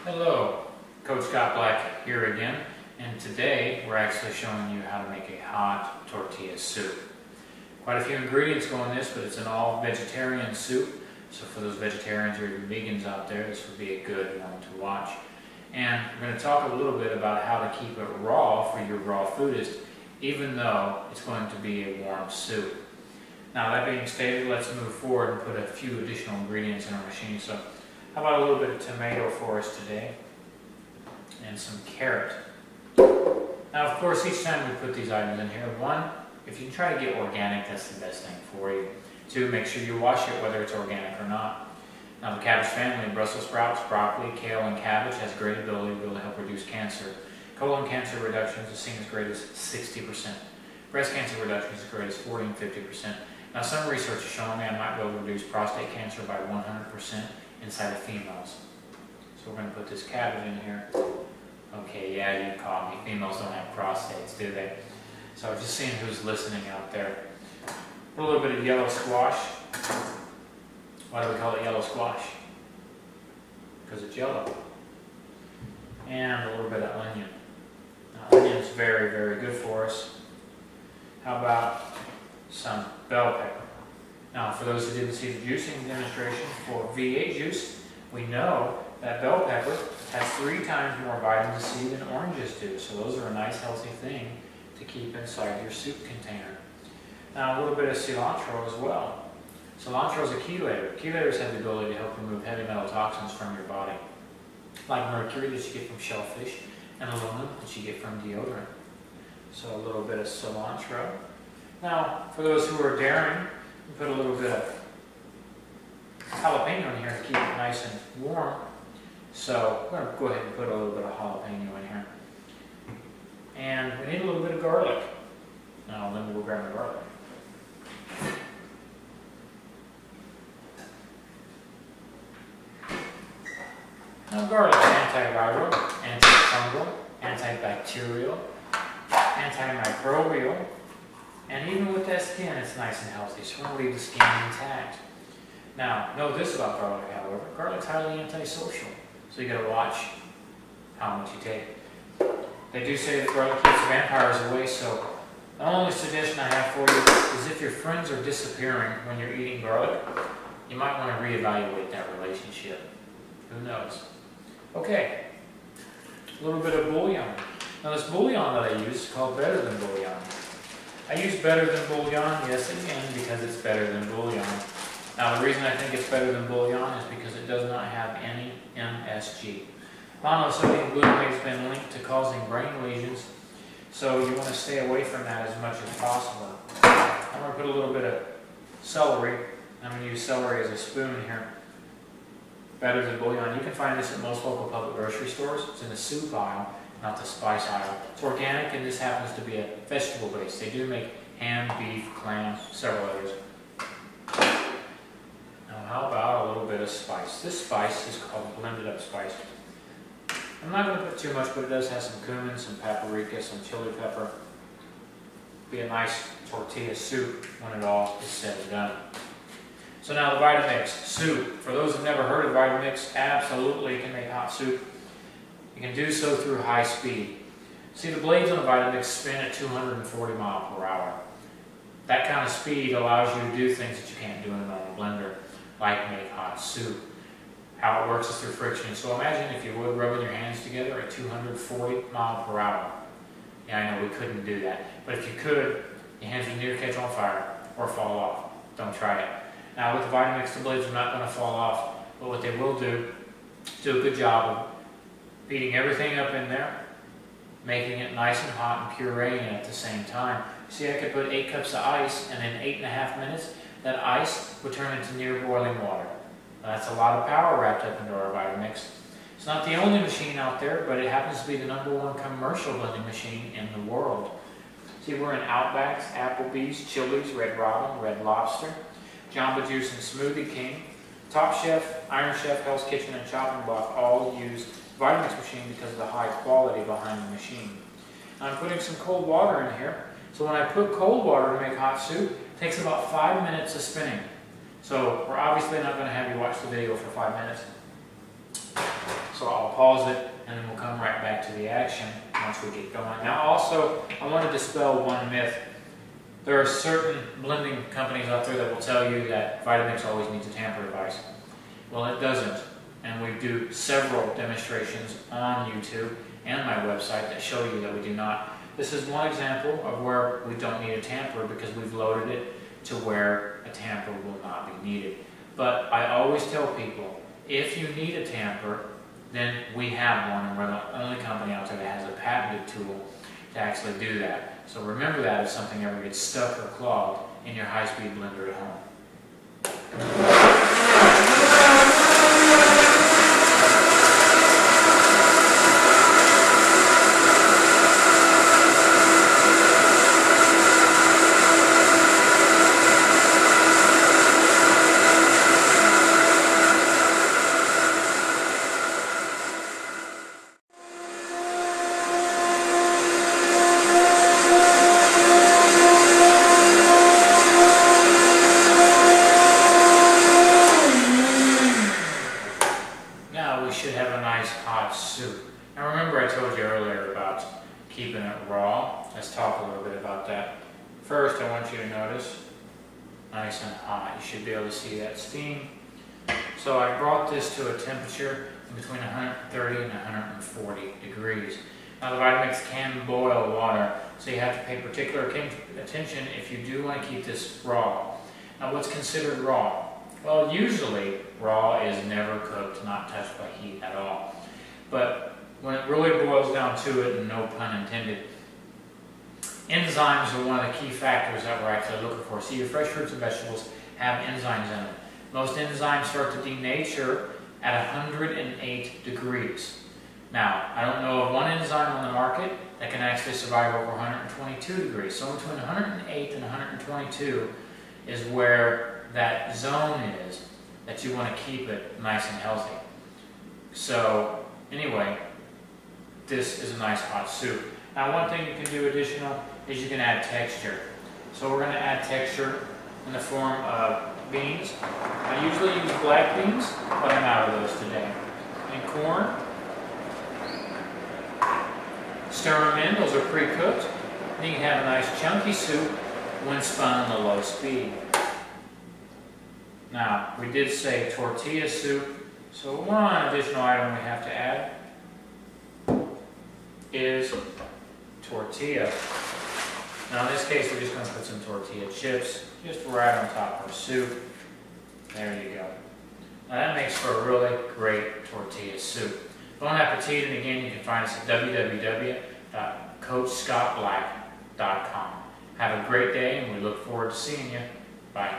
Hello, Coach Scott Black here again, and today we're actually showing you how to make a hot tortilla soup. Quite a few ingredients go in this, but it's an all-vegetarian soup, so for those vegetarians or even vegans out there, this would be a good one to watch. And we're going to talk a little bit about how to keep it raw for your raw foodist, even though it's going to be a warm soup. Now that being stated, let's move forward and put a few additional ingredients in our machine. So how about a little bit of tomato for us today, and some carrot. Now of course each time we put these items in here, one, if you try to get organic, that's the best thing for you. Two, make sure you wash it whether it's organic or not. Now the cabbage family, Brussels sprouts, broccoli, kale, and cabbage has great ability to be able to help reduce cancer. Colon cancer reductions is seen as great as 60%. Breast cancer reduction is as great as 40 and 50%. Now some research is showing me I might be able to reduce prostate cancer by 100% inside of females. So we're going to put this cabbage in here. Okay, yeah, you caught me. Females don't have prostates, do they? So just seeing who's listening out there. A little bit of yellow squash. Why do we call it yellow squash? Because it's yellow. And a little bit of onion. Now, onion is very, very good for us. How about some bell pepper? Now, for those who didn't see the juicing demonstration for V8 juice, we know that bell pepper has 3 times more vitamin C than oranges do. So those are a nice, healthy thing to keep inside your soup container. Now, a little bit of cilantro as well. Cilantro is a chelator. Chelators have the ability to help remove heavy metal toxins from your body, like mercury that you get from shellfish and aluminum that you get from deodorant. So a little bit of cilantro. Now, for those who are daring, we put a little bit of jalapeno in here to keep it nice and warm. So we're going to go ahead and put a little bit of jalapeno in here. And we need a little bit of garlic. Now then we'll grab the garlic. Now garlic is antiviral, antifungal, antibacterial, antimicrobial, and even with that skin, it's nice and healthy, so we're going to leave the skin intact. Now, know this about garlic, however. Garlic's highly antisocial, so you got to watch how much you take. They do say that garlic keeps vampires away, so the only suggestion I have for you is if your friends are disappearing when you're eating garlic, you might want to reevaluate that relationship. Who knows? Okay, a little bit of bouillon. Now this bouillon that I use is called Better Than Bouillon. I use Better Than Bouillon, yes again, because it's better than bouillon. Now the reason I think it's better than bouillon is because it does not have any MSG. Monosodium glutamate has been linked to causing brain lesions, so you want to stay away from that as much as possible. I'm going to put a little bit of celery. I'm going to use celery as a spoon here. Better Than Bouillon. You can find this at most local public grocery stores. It's in the soup aisle, not the spice aisle. It's organic, and this happens to be a vegetable base. They do make ham, beef, clam, several others. Now how about a little bit of spice? This spice is called blended up spice. I'm not going to put too much, but it does have some cumin, some paprika, some chili pepper. Be a nice tortilla soup when it all is said and done. So now the Vitamix soup. For those who've never heard of Vitamix, absolutely can make hot soup. You can do so through high speed. See, the blades on the Vitamix spin at 240 miles per hour. That kind of speed allows you to do things that you can't do in a normal blender, like make hot soup. How it works is through friction. So imagine if you would rubbing your hands together at 240 miles per hour. Yeah, I know we couldn't do that. But if you could, your hands would neither catch on fire or fall off. Don't try it. Now with the Vitamix, the blades are not going to fall off, but what they will do a good job of beating everything up in there, making it nice and hot and pureeing it at the same time. See, I could put 8 cups of ice, and in 8.5 minutes, that ice would turn into near boiling water. That's a lot of power wrapped up into our Vitamix. It's not the only machine out there, but it happens to be the #1 commercial blending machine in the world. See, we're in Outbacks, Applebee's, Chili's, Red Robin, Red Lobster, Jamba Juice and Smoothie King, Top Chef, Iron Chef, Hell's Kitchen, and Chopping Block all use Vitamix machine because of the high quality behind the machine. I'm putting some cold water in here, so when I put cold water to make hot soup, it takes about 5 minutes of spinning. So we're obviously not going to have you watch the video for 5 minutes. So I'll pause it and then we'll come right back to the action once we get going. Now also, I want to dispel one myth. There are certain blending companies out there that will tell you that Vitamix always needs a tamper device. Well, it doesn't. And we do several demonstrations on YouTube and my website that show you that we do not. This is one example of where we don't need a tamper because we've loaded it to where a tamper will not be needed. But I always tell people, if you need a tamper, then we have one, and we're the only company out there that has a patented tool to actually do that. So remember that if something ever gets stuck or clogged in your high-speed blender at home. Now we should have a nice hot soup. Now remember I told you earlier about keeping it raw. Let's talk a little bit about that. First, I want you to notice, nice and hot. You should be able to see that steam. So I brought this to a temperature between 130 and 140 degrees. Now the Vitamix can boil water, so you have to pay particular attention if you do want to keep this raw. Now what's considered raw? Well, usually raw is never cooked, not touched by heat at all. But when it really boils down to it, and no pun intended, enzymes are one of the key factors that we're actually looking for. See, your fresh fruits and vegetables have enzymes in them. Most enzymes start to denature at 108 degrees. Now, I don't know of one enzyme on the market that can actually survive over 122 degrees. So between 108 and 122 is where that zone is that you want to keep it nice and healthy. So anyway, this is a nice hot soup. Now one thing you can do additional is you can add texture. So we're going to add texture in the form of beans. I usually use black beans, but I'm out of those today. And corn. Stir them in, those are pre-cooked. Then you can have a nice chunky soup when spun on the low speed. Now, we did say tortilla soup, so one additional item we have to add is tortilla. Now in this case, we're just going to put some tortilla chips just right on top of our soup. There you go. Now that makes for a really great tortilla soup. Bon appetit, and again, you can find us at www.coachscottblack.com. Have a great day, and we look forward to seeing you. Bye.